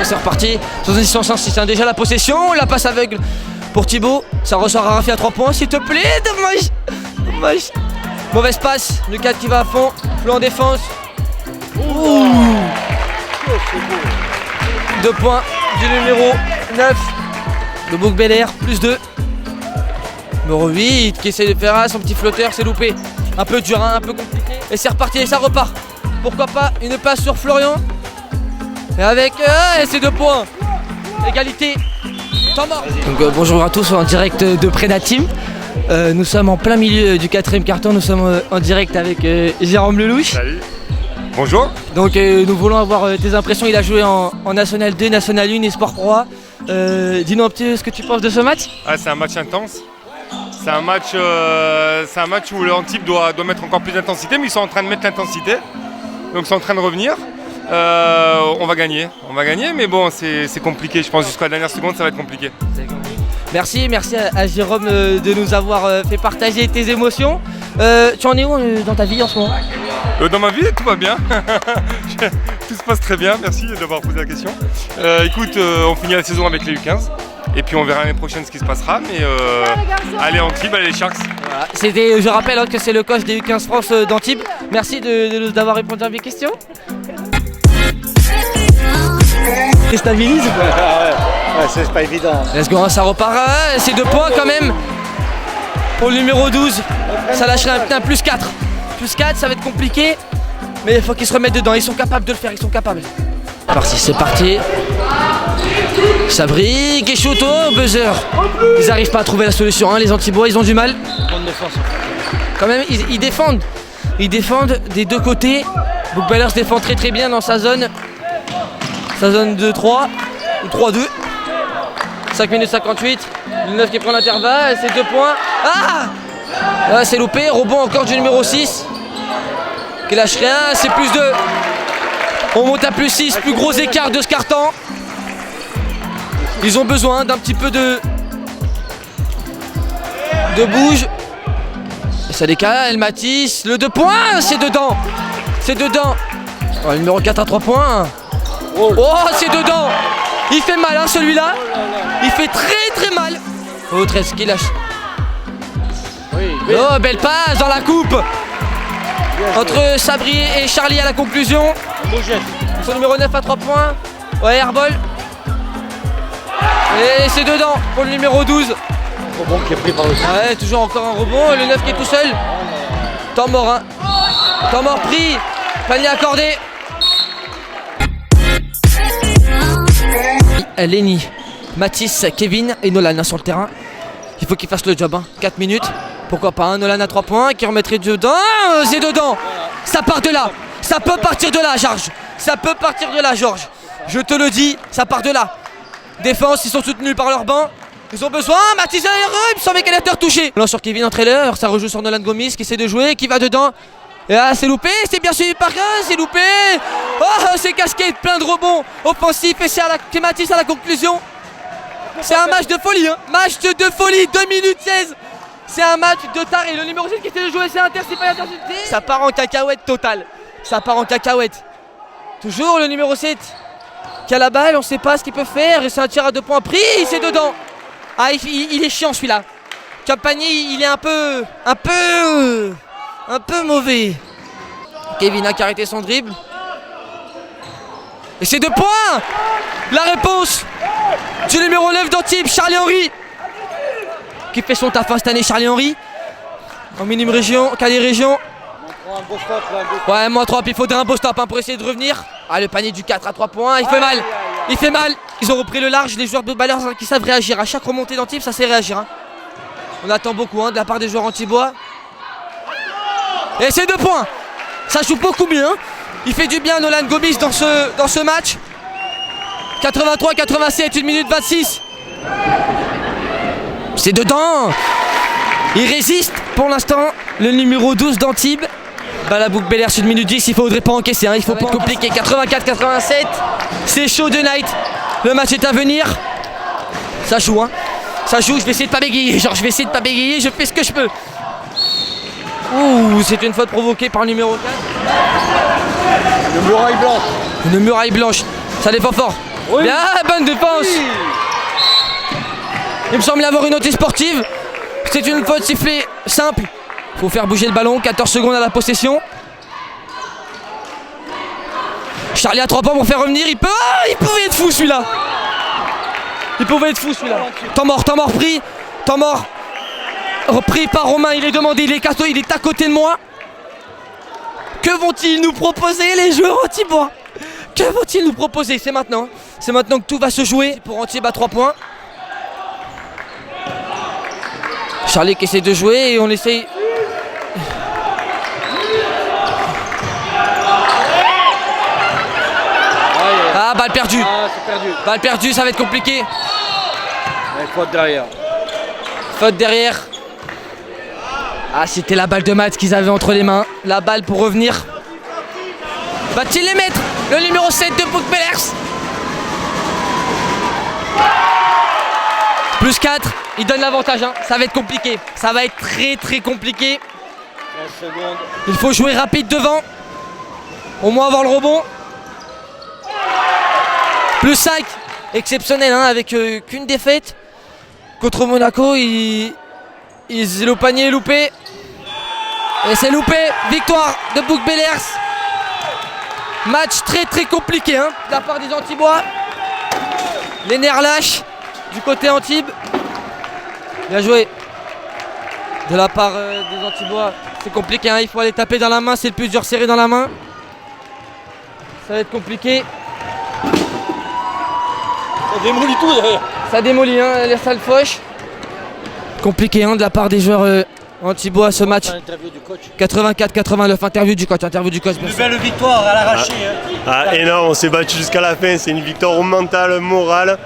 C'est reparti, sur une distance 6, déjà la possession, la passe aveugle pour Thibaut, ça ressort à Rafi à 3 points, s'il te plaît, dommage. Mauvaise passe, Lucas qui va à fond, Flo en défense. Ouh. 2 points du numéro 9 de Bouc-Bel-Air, plus 2. Numéro 8 qui essaie de faire son petit flotteur, c'est loupé. Un peu dur, hein, un peu compliqué. Et c'est reparti et ça repart. Pourquoi pas une passe sur Florian. Et avec ces 2 points. Égalité. Temps mort. Donc, bonjour à tous en direct de Preda Team. Nous sommes en plein milieu du 4e quart-temps. Nous sommes en direct avec Jérôme Lelouch. Salut. Bonjour. Donc nous voulons avoir tes impressions. Il a joué en National 2, National 1 et Sport Pro A. Dis-nous un petit ce que tu penses de ce match. C'est un match intense. C'est un match où l'Antibes doit mettre encore plus d'intensité, mais ils sont en train de mettre l'intensité. Donc c'est en train de revenir. On va gagner, mais bon, c'est compliqué. Je pense jusqu'à la dernière seconde, ça va être compliqué. Merci à Jérôme de nous avoir fait partager tes émotions. Tu en es où dans ta vie en ce moment? Dans ma vie, tout va bien. Tout se passe très bien, merci d'avoir posé la question. Écoute, on finit la saison avec les U15. Et puis on verra l'année prochaine ce qui se passera. Mais allez Antibes, allez les Sharks. Voilà. Je rappelle que c'est le coach des U15 France d'Antibes. Merci d'avoir répondu à mes questions. Et stabilise ou quoi? Ouais, c'est pas évident. Let's go, ça repart. C'est 2 points quand même. Pour le numéro 12, ça lâcherait un plus 4. Plus 4, ça va être compliqué. Mais il faut qu'ils se remettent dedans. Ils sont capables de le faire, ils sont capables. C'est parti. Sabri qui shoot au buzzer. Ils n'arrivent pas à trouver la solution, hein, les Antibois, ils ont du mal. Bonne défense. Quand même, ils défendent. Ils défendent des 2 côtés. Bouc-Bel-Air se défend très bien dans sa zone. Sa zone de 3 ou 3-2. 5 minutes 58. Le 9 qui prend l'intervalle, c'est 2 points. Ah, c'est loupé. Rebond encore du numéro 6. Qui lâche rien, c'est plus 2. On monte à plus 6, plus gros écart de ce carton. Ils ont besoin d'un petit peu de bouge. Et ça décale, Matisse, le 2 points, c'est dedans. Oh, le numéro 4 à 3 points. Oh, c'est dedans. Il fait mal, hein, celui-là. Il fait très mal. Oh, 13 qui lâche. Oh, belle passe dans la coupe. Entre Sabri et Charlie à la conclusion. Son numéro 9 à 3 points. Ouais, airball. Et c'est dedans pour le numéro 12. Rebond qui est pris par le ouais, toujours encore un rebond. Le 9 qui est tout seul. Temps mort, hein. Temps mort pris. Panier accordé. Lenny, Mathis, Kevin et Nolan sur le terrain. Il faut qu'ils fassent le job, hein. 4 minutes. Pourquoi pas, hein. Nolan à 3 points qui remettrait dedans. C'est dedans. Ça part de là. Ça peut partir de là, Georges. Je te le dis, ça part de là. Défense, ils sont soutenus par leur banc. Ils ont besoin. Mathis il me semblait qu'elle était touché. Là sur Kevin en trailer, ça rejoue sur Nolan Gomis qui essaie de jouer, qui va dedans. Et là c'est loupé, c'est bien suivi par c'est loupé. Oh, c'est casquette, plein de rebonds offensifs et c'est Mathis à la conclusion. C'est un match de folie, hein. Match de folie, 2 minutes 16. C'est un match de taré. Le numéro 7 qui essaie de jouer, c'est Inter, c'est pas intercepté. Ça part en cacahuète totale. Toujours le numéro 7 qui a la balle, on sait pas ce qu'il peut faire. Et c'est un tir à 2 points pris, c'est dedans. Ah, il est chiant celui-là. Campagny, il est un peu mauvais. Kevin a arrêté son dribble. Et c'est 2 points. La réponse du numéro 9 d'Antibes, Charlie Henry. Qui fait son taf cette année, Charlie Henry. En minime région, Calais région. Ouais, moins 3, puis il faudrait un beau stop, hein, pour essayer de revenir. Ah, le panier du 4 à 3 points, il fait mal. Ils ont repris le large, les joueurs de Bel-Air qui savent réagir. À chaque remontée d'Antibes, ça sait réagir, hein. On attend beaucoup, hein, de la part des joueurs antibois. Et c'est 2 points. Ça joue beaucoup mieux, hein. Il fait du bien Nolan Gomis dans ce match. 83-87, 1 minute 26. C'est dedans. Il résiste pour l'instant, le numéro 12 d'Antibes. Balle à Bouc-Bel-Air sur 1 minute 10, il faudrait pas encaisser, hein. Il faut pas être compliqué. 84-87, c'est chaud de Night. Le match est à venir. Ça joue, hein. Ça joue, je vais essayer de pas bégayer. Genre, je vais essayer de pas bégayer, je fais ce que je peux. Ouh, c'est une faute provoquée par le numéro 4. Une muraille blanche. Une muraille blanche. Ça défend fort. Oui. Bien, bonne défense. Oui. Il me semble y avoir une note sportive. C'est une faute sifflée simple. Faut faire bouger le ballon. 14 secondes à la possession. Charlie a 3 points pour faire revenir. Il pouvait être fou celui-là. Il pouvait être fou celui-là. Temps mort pris. Temps mort repris par Romain. Il est demandé. Il est à côté de moi. Que vont-ils nous proposer les joueurs anti-bois? Que vont-ils nous proposer? C'est maintenant. C'est maintenant que tout va se jouer. Pour Antibes à 3 points. Charlie qui essaie de jouer et on essaye. Ah, balle perdue. Ah, c'est perdu. Balle perdue, ça va être compliqué. Faute derrière. Faute derrière. Ah, c'était la balle de Matt qu'ils avaient entre les mains. La balle pour revenir. Va-t-il les mettre? Le numéro 7 de Bouc-Bel-Air. Plus 4, il donne l'avantage, hein. Ça va être compliqué. Ça va être très compliqué. 15 secondes. Il faut jouer rapide devant. Au moins avoir le rebond. Plus 5. Exceptionnel, hein, avec qu'une défaite. Contre Monaco, le panier est loupé. Et c'est loupé. Victoire de Bouc-Bel-Air. Match très compliqué, hein, de la part des Antibois. Les nerfs lâchent du côté Antibes. Bien joué de la part des Antibois. C'est compliqué, hein, il faut aller taper dans la main. C'est le plus dur, serré dans la main. Ça va être compliqué. Ça démolit tout derrière. Ça démolit, hein, les salles fauches. Compliqué, hein, de la part des joueurs Antibois ce match. Interview du coach. 84-89, interview du coach. Une belle victoire à l'arraché. Énorme, on s'est battu jusqu'à la fin, c'est une victoire mentale, morale.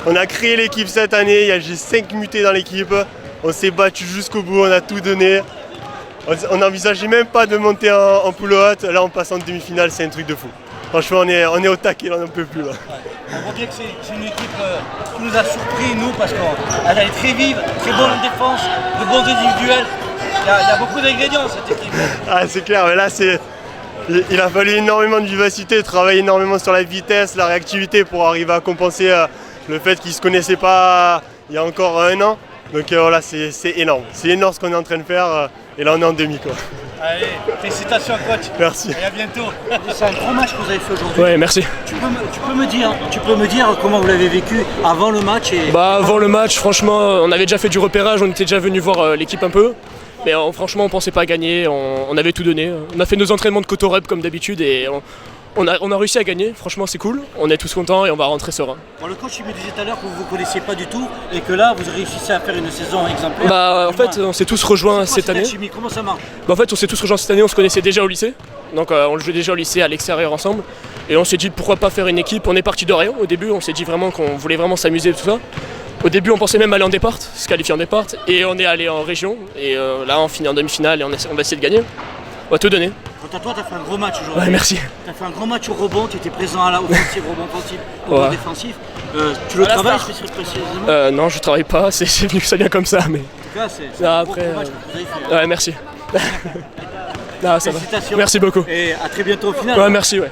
On a créé l'équipe cette année, il y a juste 5 mutés dans l'équipe. On s'est battu jusqu'au bout, on a tout donné. On n'envisageait même pas de monter en poule haute, là on passe en demi-finale, c'est un truc de fou. Franchement on est au taquet, là on n'en peut plus. Là. On voit bien que c'est une équipe qui nous a surpris, nous, parce qu'elle est très vive, très bonne en défense, de bons individuels. Il y a beaucoup d'ingrédients cette équipe. Ah c'est clair, mais là il a fallu énormément de vivacité, travailler énormément sur la vitesse, la réactivité pour arriver à compenser le fait qu'ils ne se connaissaient pas il y a encore 1 an. Donc voilà, c'est énorme. C'est énorme ce qu'on est en train de faire et là on est en demi quoi. Allez, félicitations coach. Merci. Et à bientôt. C'est un gros match que vous avez fait aujourd'hui. Ouais, merci. Tu peux me dire comment vous l'avez vécu avant le match et... Avant le match, franchement, on avait déjà fait du repérage, on était déjà venu voir l'équipe un peu. Mais franchement, on pensait pas gagner, on avait tout donné. On a fait nos entraînements de coto-rep comme d'habitude et on a réussi à gagner. Franchement, c'est cool. On est tous contents et on va rentrer serein. Bon, le coach il me disait tout à l'heure que vous ne vous connaissiez pas du tout et que là, vous réussissez à faire une saison exemplaire. En fait, on s'est tous rejoints cette année. Comment ça marche? En fait, on s'est tous rejoints cette année, on se connaissait déjà au lycée. Donc on le jouait déjà au lycée à l'extérieur ensemble. Et on s'est dit pourquoi pas faire une équipe. On est parti de rien au début, on s'est dit vraiment qu'on voulait vraiment s'amuser et tout ça. Au début, on pensait même aller en départ, se qualifier en départ. Et on est allé en région. Et là, on finit en demi-finale et on va essayer de gagner. On va tout donner. Quant à toi, tu as fait un gros match aujourd'hui. Ouais, merci. Tu as fait un gros match au rebond, tu étais présent à la offensive, rebond offensif, rebond défensif. Tu le travailles précisément? Non, je travaille pas, c'est venu que ça vient comme ça. Mais... En tout cas, c'est un gros match que vous avez fait. Ouais, merci. Non, ça va. Merci beaucoup. Et à très bientôt au final. Ouais, merci, ouais.